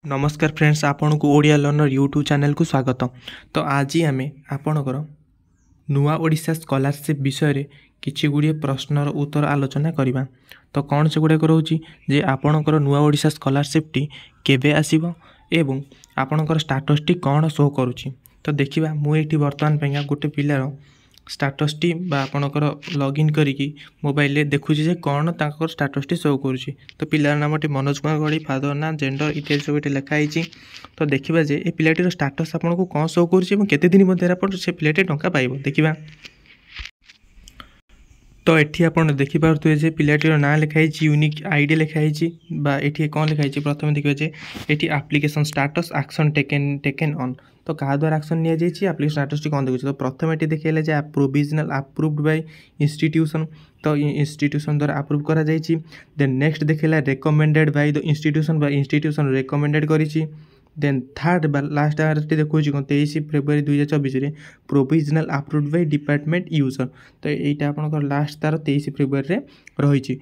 नमस्कार फ्रेंड्स, आपण को ओडिया लर्नर यूट्यूब चैनल को स्वागत। तो आज आम आपणकर नुआ ओडिशा स्कॉलरशिप विषय रे किछि गुड़िए प्रश्नर उत्तर आलोचना करवा। तो कौन से गुड़ाक रोचे जे आपणकर नुआ ओडिशा स्कॉलरशिप टी केबे आसीबो एवं आपणकर स्टाटस टी कौन शो करुछि। तो देखिबा मुझे बर्तमान पे गोटे पिलार स्टाटस टी आपणकर लॉगिन करिकी मोबाइल रे देखुछि जे कौन ताकर स्टाटस टी शो करुछि। तो पिलार नाम टी मनोज कुमार गढ़ी, फादर ना, जेंडर इत्यादि सब लिखाई। तो देखिबा जे ए पिलाटीर स्टाटस आपन को कौन शो करुछि एवं केते दिन मध्य आपन से पिलाटी टंका पाइबो देखिबा। तो एठी आपन देखि पारथुए जे पिलाटीर नाम लिखाई, यूनिक आईडी लिखाई बा एठी कौन लिखाई। प्रथम देखिबा जे एठी application status action taken on. तो क्या द्वारा एक्शन नि जाइए एप्लिकेशन स्टाटस कौन देखिए। तो प्रथम ये देखिए जे प्रोविजनल अप्रूव्ड बाय इंस्टीट्यूशन। तो इंस्टीट्यूशन द्वारा अप्रूव करा जाइए। देन नेक्स्ट देखिए रेकमेंडेड बाय द इंस्टीट्यूशन बा इंस्टीट्यूशन रेकमेंडेड करिछि। देन थर्ड बा लास्ट देखुची कौन 23 February 2024 provisional approved by department user. तो यहाँ आपंकर लास्ट तार 23 फेब्रुआरी रही।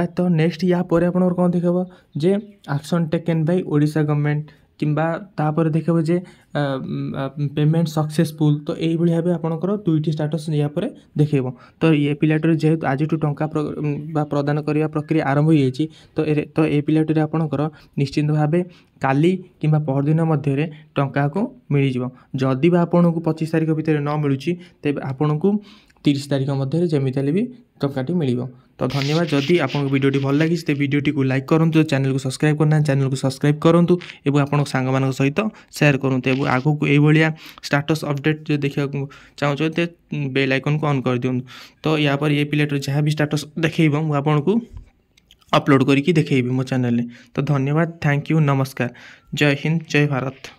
तो नेक्स्ट या पर कौन देखा जे action taken by Odisha government किंबा तापर देखो जे पेमेंट सक्सेसफुल। तो यही भाव आपंकर दुईटी स्टाटस या देखेब। तो ये पिलाटर जेहेतु आज टंका प्रदान करने प्रक्रिया आरंभ हो जाए। तो ये पिलाटर आपंकर निश्चित भाव काली किंबा परदिन मध्य टंका को मिल जाव। जदि बा आपन को 25 तारिख भितर न मिलूँ तेज आपन को 30 तारिख मध्य जमीती भी टंकाटी मिल। तो धन्यवाद। जदि आपको वीडियोटी भल लगी तो वीडियोटी को लाइक करूँ, चैनल को सब्सक्राइब करना चैनल को सब्सक्राइब करूँ और आपण सांग सहित शेयर करूँ। एवं आगू ये स्टाटस अपडेट जो देखा चाहूँ तो बेल आइकन को ऑन कर दिखाँ। तो या पर ये पिलाटर जहाँ भी स्टाटस देखब मुझे आपन को अपलोड करके देखी मो चैनल। तो धन्यवाद, थैंक यू, नमस्कार, जय हिंद, जय भारत।